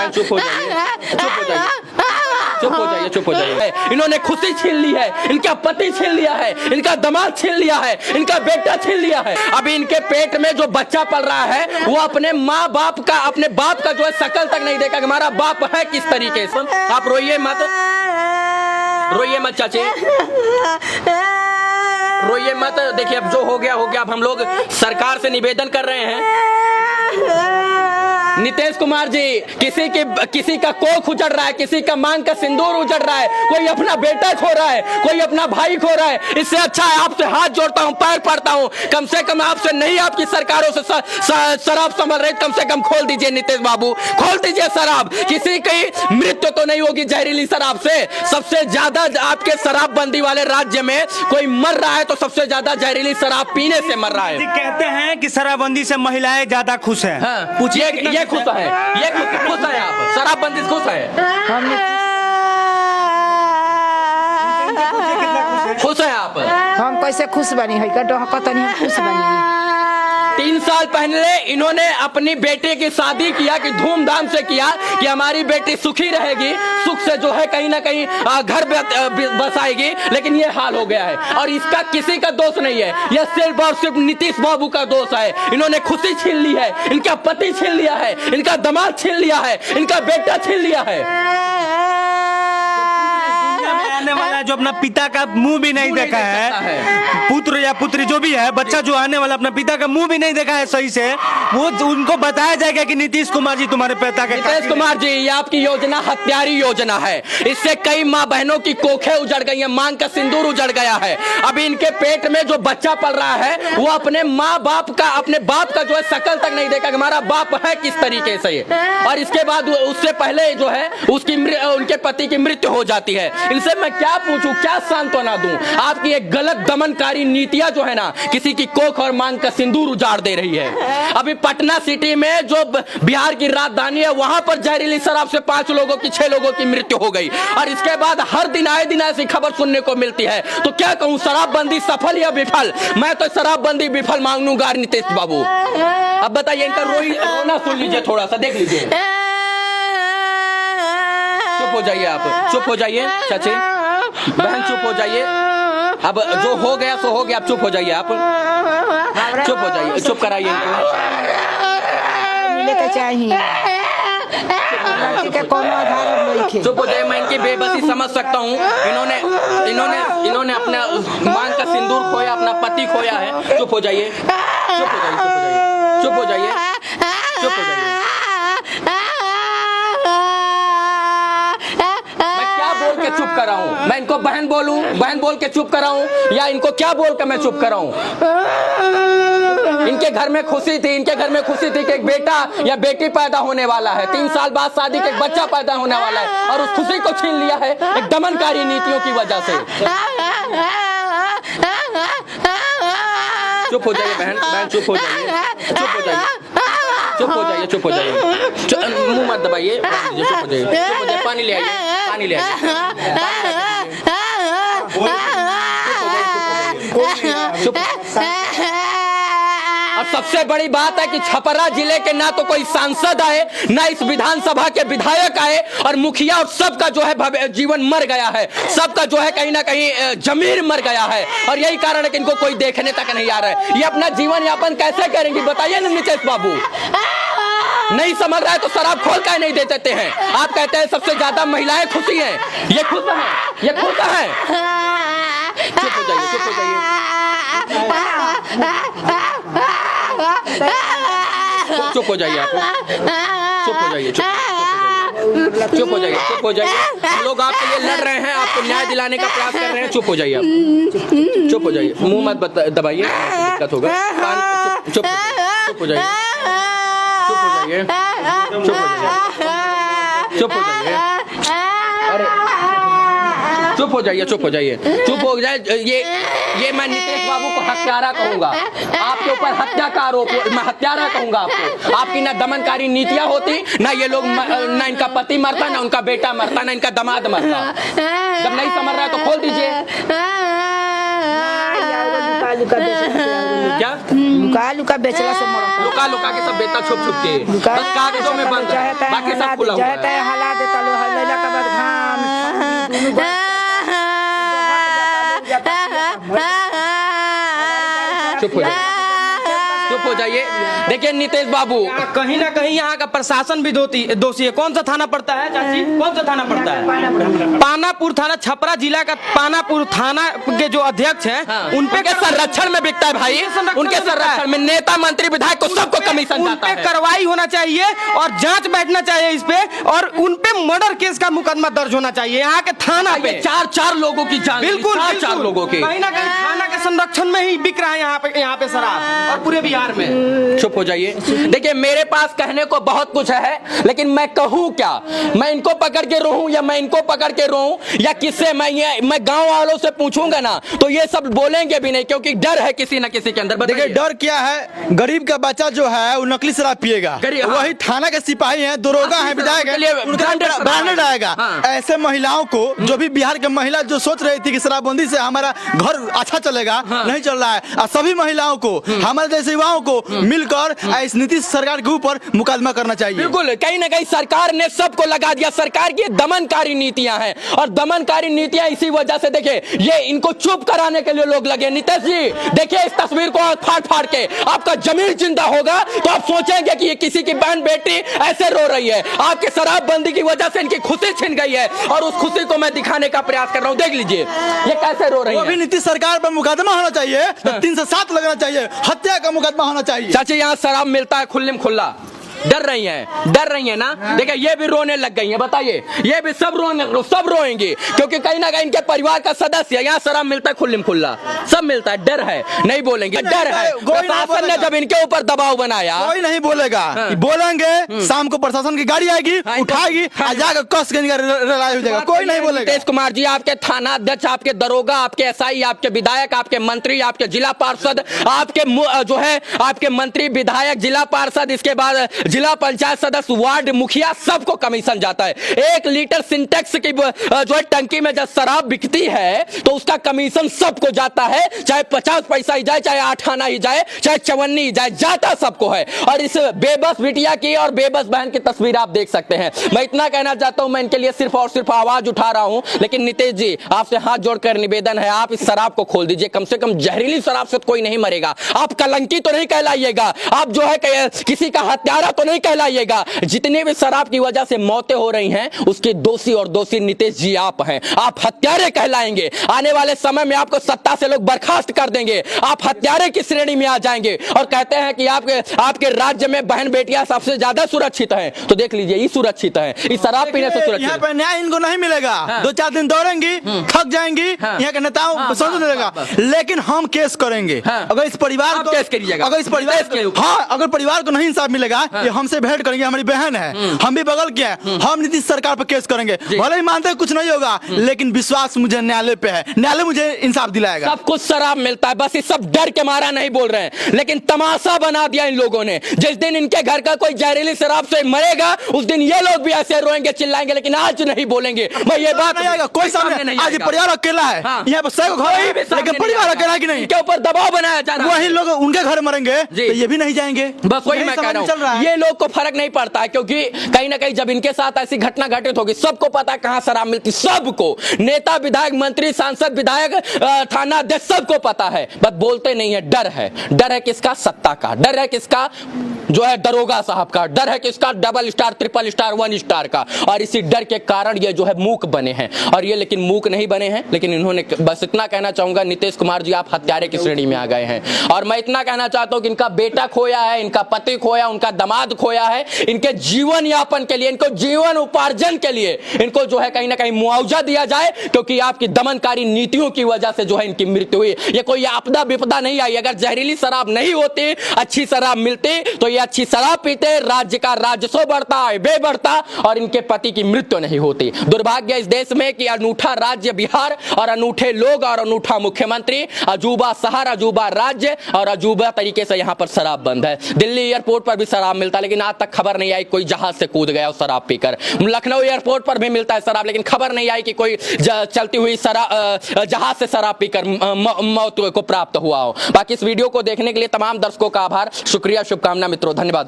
बहन चुप हो जाइए, चुप हो जाइए, चुप हो जाइए, चुप हो जाइए। इन्होंने खुशी छीन ली है, इनका पति छीन लिया है, इनका दामाद छीन लिया है, इनका बेटा छीन लिया है। अभी इनके पेट में जो बच्चा पल रहा है वो अपने माँ बाप का, अपने बाप का जो है शकल तक नहीं देखा कि हमारा बाप है किस तरीके से। आप रोइए मत, रोइए मत चाची, रोइए मत। देखिए अब जो हो गया हो गया। अब हम लोग सरकार से निवेदन कर रहे हैं, नीतीश कुमार जी, किसी का कोख उजड़ रहा है, किसी का मांग का सिंदूर उजड़ रहा है, कोई अपना बेटा खो रहा है, कोई अपना भाई खो रहा है। इससे अच्छा है आपसे हाथ जोड़ता हूं, पैर पड़ता हूं, कम से कम आपसे नहीं आपकी सरकारों से शराब संभल रही, कम से कम खोल दीजिए नीतीश बाबू, खोल दीजिए शराब। किसी की मृत्यु तो नहीं होगी जहरीली शराब से। सबसे ज्यादा आपके शराबबंदी वाले राज्य में कोई मर रहा है तो सबसे ज्यादा जहरीली शराब पीने से मर रहा है। कहते हैं कि शराबबंदी से महिलाएं ज्यादा खुश हैं। हाँ, पूछिए ये खुश है, ये खुश है आप शराबबंदी से खुश है? खुश है आप? हम कैसे खुश बनी है पता नहीं, हम खुश बनी। 3 साल पहले इन्होंने अपनी बेटे की शादी किया कि धूमधाम से किया कि हमारी बेटी सुखी रहेगी, सुख से जो है कहीं ना कहीं घर बसाएगी, लेकिन ये हाल हो गया है। और इसका किसी का दोष नहीं है, यह सिर्फ और सिर्फ नीतीश बाबू का दोष है। इन्होंने खुशी छीन ली है, इनका पति छीन लिया है, इनका दामाद छीन लिया है, इनका बेटा छीन लिया है। आने वाला जो अपना पिता का मुंह भी नहीं देखा है, पुत्र या पुत्री जो भी है, बच्चा जो आने वाला अपना पिता का मुंह भी नहीं देखा है सही से, वो उनको बताया जाएगा कि नीतीश कुमार जी तुम्हारे पिता के। नीतीश कुमार जी, ये आपकी योजना हत्यारी योजना है। इससे कई माँ बहनों की कोखें उजड़ गई हैं, मांग का सिंदूर उजड़ गया है। अभी इनके पेट में जो बच्चा पल रहा है वो अपने माँ बाप का, अपने बाप का जो है शकल तक नहीं देखा कि हमारा बाप है किस तरीके से। और इसके बाद उससे पहले जो है उनके पति की मृत्यु हो जाती है। इनसे मैं क्या पूछूं, क्या सांत्वना दूं? आपकी एक गलत दमनकारी नीतियां जो है ना, किसी की कोख और मांग का सिंदूर उजाड़ दे रही है। अभी पटना सिटी में जो बिहार की राजधानी है, वहां पर जहरीली शराब से 5 लोगों की 6 लोगों की मृत्यु हो गई। और इसके बाद हर दिन आए दिन ऐसी खबर सुनने को मिलती है। तो क्या कहूं, शराबबंदी सफल या विफल? मैं तो शराबबंदी विफल मांगूंगा नीतीश बाबू। अब बताइए, इनका रोना सुन लीजिए, थोड़ा सा देख लीजिए। चुप हो जाइए आप, चुप हो जाइए चाची, बहन चुप हो जाइए। अब जो हो गया सो हो गया, आप चुप हो जाइए, आप चुप हो जाइए, चुप कराइए इनको। चुप हो जाइए, मैं इनकी बेबसी समझ सकता हूँ। इन्होंने अपना मांग का सिंदूर खोया, अपना पति खोया है। चुप हो जाइए, चुप हो जाइए, चुप हो जाइए, चुप हो जाइए। चुप कराऊं मैं इनको? बहन बोलूं, बहन बोल के चुप कराऊं, या इनको क्या बोल के मैं चुप कराऊं? इनके घर में खुशी थी, इनके घर में खुशी थी कि एक बेटा या बेटी पैदा होने वाला है। 3 साल बाद शादी के एक बच्चा पैदा होने वाला है, और उस खुशी को छीन लिया है एक दमनकारी नीतियों की वजह से। चुप हो जाइए बहन, बहन चुप हो जाइए, चुप हो जाइए, चुप हो जाइए, चुप हो जाइए, मुंह मत दबाइए, चुप हो जाइए, चुप हो जाइए। पानी ले आइए, पानी ले आइए। और सबसे बड़ी बात है कि छपरा जिले के ना तो कोई सांसद आए, ना इस विधानसभा के विधायक आए, और मुखिया और सबका जो है जीवन मर गया है, सबका जो है कहीं ना कहीं जमीर मर गया है। और यही कारण है कि इनको कोई देखने तक नहीं आ रहा है। ये अपना जीवन यापन कैसे करेंगी बताइए ना नीतीश बाबू? नहीं समझ रहा है तो शराब खोल कर नहीं दे देते हैं। आप कहते हैं सबसे ज्यादा महिलाएं खुशी हैं, ये खुश है, ये खुश है। चुप हो जाइए, चुप हो जाइए, चुप हो जाइए, आप चुप हो जाइए, चुप हो जाइए, चुप हो जाइए। हम लोग आपके लिए लड़ रहे हैं, आपको न्याय दिलाने का प्रयास कर रहे हैं। चुप हो जाइए आप, चुप हो जाइए, मुंह मत दबाइए, दिक्कत होगा। चुप हो जाइए, चुप हो जाइए, चुप हो जाइए, चुप हो जाइए, अरे चुप हो जाइए, चुप हो जाइए, चुप हो जाए। ये मैं नीतीश बाबू को हत्यारा कहूंगा, आपके ऊपर हत्या का आरोप, मैं हत्यारा कहूंगा आपको। आपकी ना दमनकारी नीतियां होती, ना ये लोग, ना इनका पति मरता, ना उनका बेटा मरता, ना इनका दामाद मरता। जब नहीं समझ रहा है तो खोल दीजिए। लुका लुका क्या लुका बेचला से मरता लुका लुका के सब बेचता छुप छुप के बस कागजों में बंद है बाकी सब खुला हुआ है हला देता लो हलैला के बाद चुप हो जाइए चुप हो जाइए। देखिए नीतीश बाबू कहीं ना कहीं यहाँ का प्रशासन भी दोषी है। कौन सा थाना पड़ता है चाची, कौन सा थाना पड़ता है? पानापुर थाना, छपरा जिला का पानापुर थाना के जो अध्यक्ष हैं उनके संरक्षण में बिकता है भाई, उनके संरक्षण में नेता मंत्री विधायक को सबको कमीशन जाता है। कार्रवाई होना चाहिए और जांच बैठना चाहिए इस पे, और उन पे मर्डर केस का मुकदमा दर्ज होना चाहिए यहाँ के थाना पे। चार लोगों की जान, बिल्कुल चार लोगों की कहीं ना कहीं थाना के संरक्षण में ही बिक रहा है यहाँ पे शराब, और पूरे बिहार में। चुप हो जाइए। देखिए मेरे पास कहने को बहुत कुछ है, लेकिन मैं कहूँ क्या? मैं इनको पकड़ के रोऊं या मैं इनको पकड़ के रोऊं या किससे? मैं गांव वालों से पूछूंगा ना तो ये सब बोलेंगे भी नहीं, क्योंकि डर है किसी न किसी के अंदर। देखिए डर क्या है, गरीब का बच्चा जो है वो नकली शराब पिएगा, वही थाना के सिपाही हैं, दरोगा हैं, विधायक हैं, ब्रांडेड आएगा। ऐसे महिलाओं को, जो भी बिहार के महिला जो सोच रही थी कि शराबबंदी से हमारा घर अच्छा चलेगा, नहीं चल रहा है, और सभी महिलाओं को, हमारे जैसे युवाओं को मिलकर इस नीतीश सरकार के ऊपर मुकदमा करना चाहिए। बिल्कुल, कहीं ना कहीं सरकार ने सबको लगा दिया। सरकार की दमनकारी नीतियां हैं, और दमनकारी नीतियां इसी वजह से देखिए ये इनको चुप कराने के लिए लोग लगे। नीतीश जी देखिए इस तस्वीर को फाड़ फाड़ के आपका जमीन जिंदा होगा तो आप सोचेंगे कि ये किसी की बहन बेटी ऐसे रो रही है। आपके शराबबंदी की वजह से इनकी खुशी छिन गई है, और उस खुशी को मैं दिखाने का प्रयास कर रहा हूँ। देख लीजिए ये कैसे रो रही है। अभी नीतीश सरकार पर मुकदमा होना चाहिए, 3 से 7 लगना चाहिए, हत्या का मुकदमा होना चाहिए। चाची यहाँ शराब मिलता है खुल्लम खुल्ला, डर रही हैं ना? देखिए ये भी रोने लग गई हैं। बताइए ये भी सब रोएंगी, क्योंकि कहीं ना कहीं इनके परिवार का सदस्य यहाँ शराब मिलता है खुल्लम खुल्ला, सब मिलता है। डर है, नहीं बोलेंगे, डर है। प्रशासन ने जब इनके ऊपर दबाव बनाया, कोई नहीं बोलेगा। बोलेंगे शाम को प्रशासन की गाड़ी आएगी, उठाएगी, जाकर कस के लड़ाई हो जाएगा, कोई नहीं बोलेगा। नीतीश कुमार जी आपके थाना अध्यक्ष, आपके दरोगा, आपके एसआई, आपके विधायक, आपके मंत्री, आपके जिला पार्षद, आपके जो है आपके मंत्री विधायक, जिला पार्षद, इसके बाद जिला पंचायत सदस्य, वार्ड मुखिया, सबको कमीशन जाता है। 1 लीटर सिंटेक्स की जो है टंकी में जब शराब बिकती है तो उसका कमीशन सबको जाता है, चाहे 50 पैसा ही जाए, चाहे 8 आना ही जाए, चाहे 54 ही जाए, जाता सबको है। और इस बेबस बिटिया की और बेबस बहन की तस्वीर आप देख सकते हैं। मैं इतना कहना चाहता हूं, मैं इनके लिए सिर्फ और सिर्फ आवाज उठा रहा हूं, लेकिन नीतीश जी आपसे हाथ जोड़कर निवेदन है, आप इस शराब को खोल दीजिए। कम से कम जहरीली शराब से कोई नहीं मरेगा। आप कलंकी तो नहीं कहलाइएगा, आप जो है किसी का हत्यारा तो नहीं कहलाइएगा। जितने भी शराब की वजह से मौतें हो रही हैं उसके दोषी और दोषी नीतीश जी आप हैं। आप हत्यारे कहलाएंगे। आने वाले समय में आपको सत्ता से लोग बर्खास्त कर देंगे, आप हत्यारे की श्रेणी में आ जाएंगे। और कहते हैं कि आपके राज्य में बहन बेटियां सबसे ज्यादा सुरक्षित हैं, तो देख लीजिए ये सुरक्षित है, इस शराब पीने से सुरक्षित। यहाँ पर न्याय इनको नहीं मिलेगा। 2-4 दिन दौड़ेंगी, थक जाएंगी, यहाँ के नेताओं को समझ नहीं लगा, लेकिन हम केस करेंगे। अगर इस परिवार को केस करिएगा, अगर परिवार को नहीं इंसाफ मिलेगा, ये हमसे भेंट करेंगे, हमारी बहन है, हम भी बगल के हैं, हम नीतीश सरकार पर केस करेंगे। भले ही मानते हैं कुछ नहीं होगा, लेकिन विश्वास मुझे न्यायालय पे है, न्यायालय मुझे इंसाफ दिलाएगा। सब कुछ शराब मिलता है, बस ये सब डर के मारा नहीं बोल रहे हैं, लेकिन तमाशा बना दिया इन लोगों ने। जिस दिन इनके घर का कोई जहरीली शराब से मरेगा उस दिन ये लोग भी ऐसे रोएंगे, चिल्लाएंगे, लेकिन आज नहीं बोलेंगे। मैं ये बात नहीं आएगा, कोई सामने नहीं। आज परिवार अकेला है, यहाँ पर 100 घर है, लेकिन परिवार अकेला है कि नहीं, इनके ऊपर दबाव बनाया जा रहा है। वही लोग उनके घर मरेंगे तो ये भी नहीं जाएंगे। बस वही मैं कह रहा हूँ, ये लोग को फर्क नहीं पड़ता है, क्योंकि कहीं ना कहीं जब इनके साथ ऐसी घटना घटित होगी, सबको पता है कहां शराब मिलती, सबको, नेता विधायक मंत्री सांसद विधायक थाना अध्यक्ष सबको पता है, बस बोलते नहीं है। डर है, डर है किसका? सत्ता का। डर है किसका? जो है दरोगा साहब का। डर है किसका? Double star, triple star, 1 star का। और इसी डर के कारण ये जो है मूक बने हैं, और ये लेकिन मूक नहीं बने हैं, लेकिन इन्होंने, बस इतना कहना चाहूंगा नीतीश कुमार जी आप हत्यारे की श्रेणी में आ गए हैं। और मैं इतना कहना चाहता हूं कि इनका बेटा खोया है, इनका पति खोया, उनका दामाद खोया है, इनके जीवन यापन के लिए, इनको जीवन उपार्जन के लिए इनको जो है कहीं ना कहीं मुआवजा दिया जाए, क्योंकि आपकी दमनकारी नीतियों की वजह से जो है इनकी मृत्यु हुई। ये कोई आपदा विपदा नहीं आई। अगर जहरीली शराब नहीं होती, अच्छी शराब मिलती, तो ये अच्छी शराब पीते, राज्य का राजस्व बढ़ता, आय बढ़ता, और इनके पति की मृत्यु नहीं होती। दुर्भाग्य इस देश में कि अनूठा राज्य बिहार, और अनूठे लोग, और अनूठा मुख्यमंत्री, अजूबा शहर, अजूबा राज्य, और अजूबा तरीके से यहाँ पर शराब बंद है। दिल्ली एयरपोर्ट पर भी शराब मिलता है। मिलता, लेकिन आज तक खबर नहीं आई कोई जहाज से कूद गया शराब पीकर। लखनऊ एयरपोर्ट पर भी मिलता है शराब, लेकिन खबर नहीं आई कि कोई चलती हुई जहाज से शराब पीकर मौत को प्राप्त हुआ हो। बाकी इस वीडियो को देखने के लिए तमाम दर्शकों का आभार, शुक्रिया, शुभकामना मित्रों, धन्यवाद।